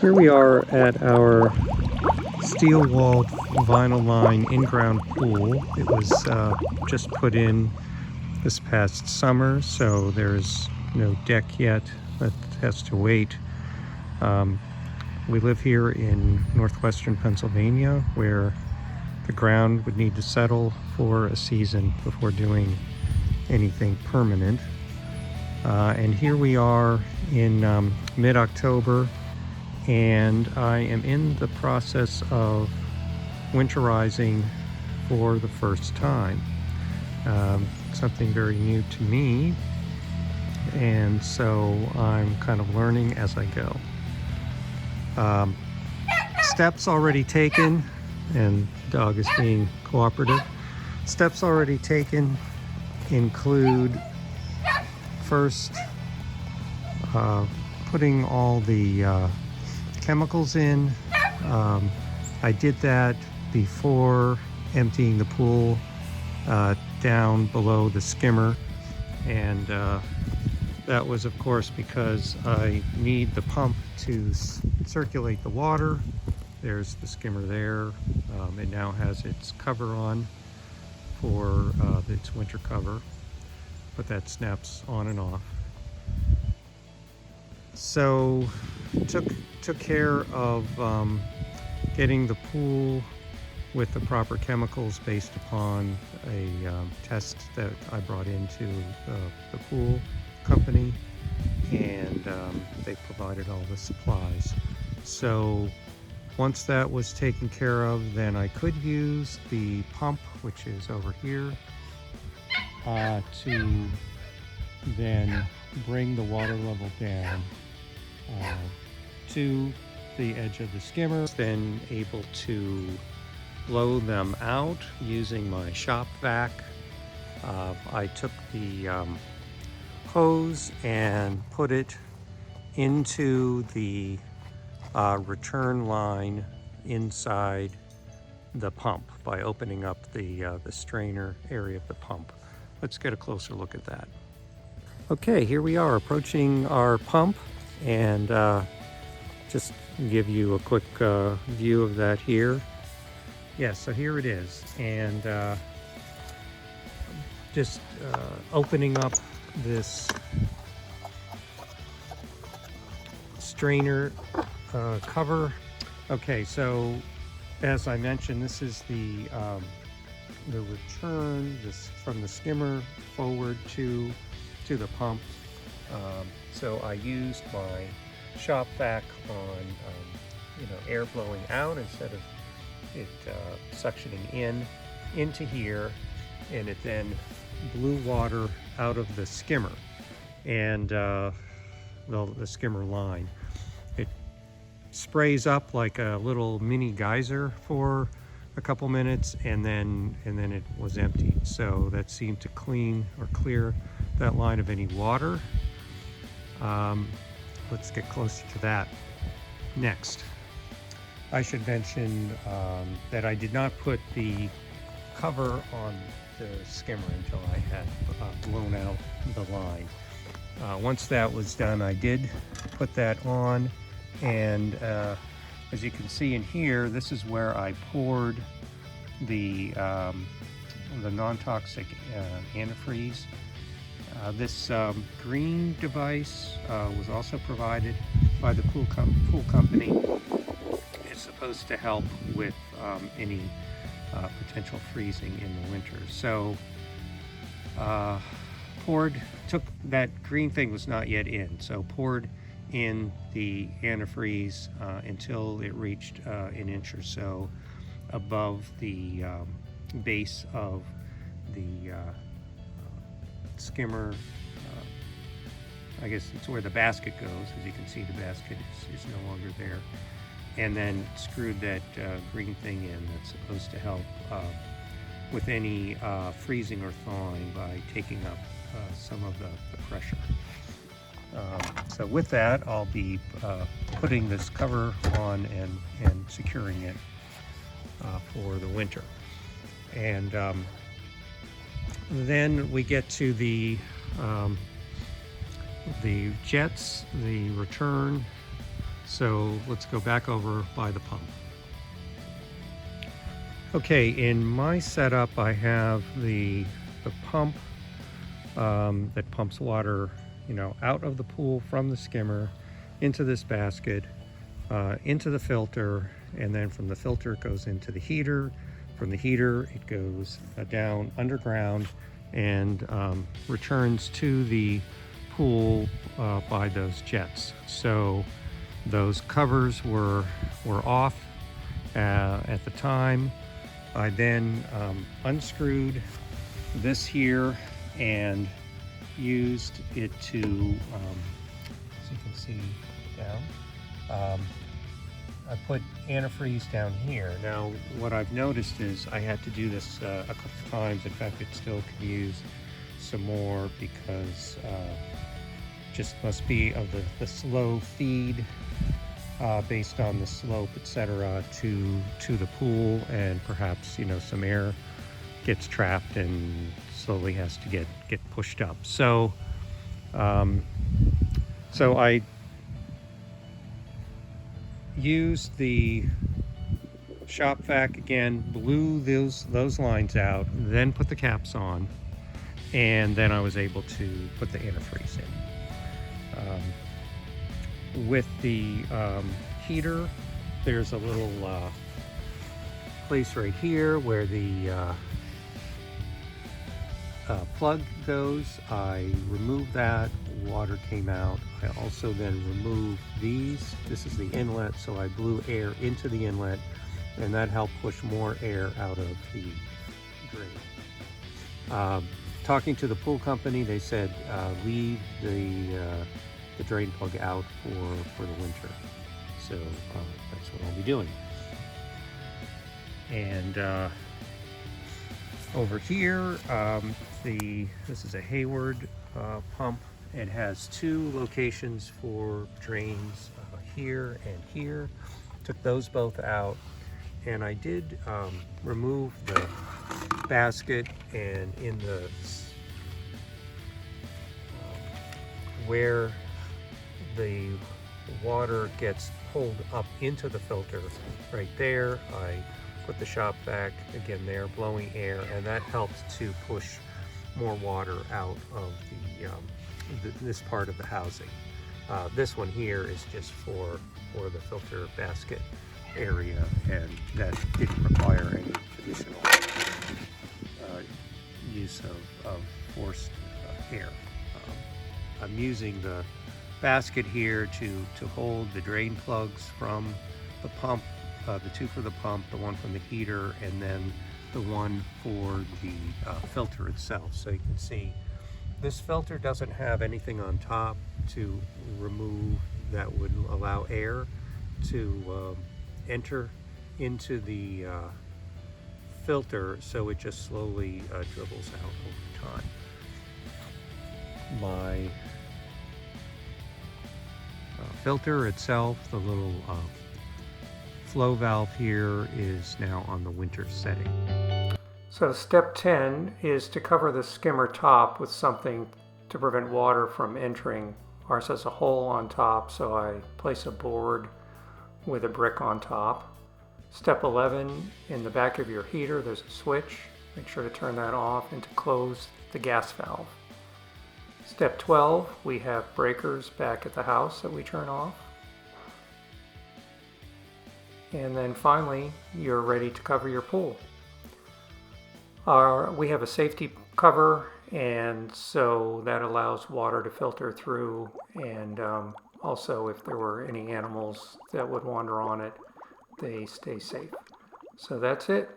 Here we are at our steel wall vinyl line in-ground pool. It was just put in this past summer, so there's no deck yet. That has to wait. We live here in northwestern Pennsylvania, where the ground would need to settle for a season before doing anything permanent. And here we are in mid-October, and I am in the process of winterizing for the first time. Something very new to me, and so I'm kind of learning as I go. Steps already taken, and the dog is being cooperative. Steps already taken include first putting all the chemicals in. I did that before emptying the pool down below the skimmer, and that was of course because I need the pump to circulate the water. There's the skimmer there. It now has its cover on for its winter cover, but that snaps on and off. So took care of getting the pool with the proper chemicals based upon a test that I brought into the pool company, and they provided all the supplies. So once that was taken care of, then I could use the pump, which is over here, to then bring the water level down to the edge of the skimmer, then able to blow them out using my shop vac. I took the hose and put it into the return line inside the pump by opening up the strainer area of the pump. Let's get a closer look at that. Okay, here we are approaching our pump, and just give you a quick view of that here. Yeah, so here it is, and just opening up this strainer cover. Okay, so as I mentioned, this is the return from the skimmer forward to the pump. So I used my shop vac on air blowing out instead of it suctioning into here, and it then blew water out of the skimmer and the skimmer line. It sprays up like a little mini geyser for a couple minutes, and then it was emptied. So that seemed to clean or clear that line of any water. Let's get closer to that next. I should mention that I did not put the cover on the skimmer until I had blown out the line. Once that was done, I did put that on, and as you can see in here, this is where I poured the non-toxic antifreeze. This green device was also provided by the pool company. It's supposed to help with any potential freezing in the winter. So took that green thing was not yet in, so poured in the antifreeze until it reached an inch or so above the base of the skimmer. I guess it's where the basket goes. As you can see, the basket is no longer there. And then screwed that green thing in that's supposed to help with any freezing or thawing by taking up some of the pressure. So with that, I'll be putting this cover on and securing it for the winter. And then we get to the jets, the return So let's go back over by the pump. Okay, in my setup, I have the pump that pumps water, out of the pool from the skimmer into this basket, into the filter, and then from the filter it goes into the heater. From the heater it goes down underground and returns to the pool by those jets. So those covers were off at the time. I then unscrewed this here and used it to, as you can see down, I put antifreeze down here. Now what I've noticed is I had to do this a couple of times. In fact, it still can use some more because just must be of the slow feed based on the slope, etc., to the pool, and perhaps some air gets trapped and slowly has to get pushed up. So so I used the shop vac again, blew those lines out, then put the caps on, and then I was able to put the antifreeze in. With the heater, there's a little place right here where the plug goes. I removed that, water came out. I also then removed these. This is the inlet, so I blew air into the inlet, and that helped push more air out of the drain. Talking to the pool company, they said leave the drain plug out for the winter. So that's what I'll be doing. And over here, this is a Hayward pump. It has two locations for drains, here and here. Took those both out, and I did remove the basket, and in the where the water gets pulled up into the filter, right there, I put the shop vac again there, blowing air, and that helps to push more water out of this part of the housing. This one here is just for the filter basket area, and that didn't require any additional use of forced air. I'm using the basket here to hold the drain plugs from the pump, the two for the pump, the one from the heater, and then the one for the filter itself. So you can see this filter doesn't have anything on top to remove that would allow air to enter into the filter, so it just slowly dribbles out over time. My filter itself, the little flow valve here, is now on the winter setting. So step 10 is to cover the skimmer top with something to prevent water from entering. Ours has a hole on top, so I place a board with a brick on top. Step 11, in the back of your heater there's a switch. Make sure to turn that off and to close the gas valve. Step 12, we have breakers back at the house that we turn off. And then finally, you're ready to cover your pool. We have a safety cover, and so that allows water to filter through, and also if there were any animals that would wander on it, they stay safe. So that's it.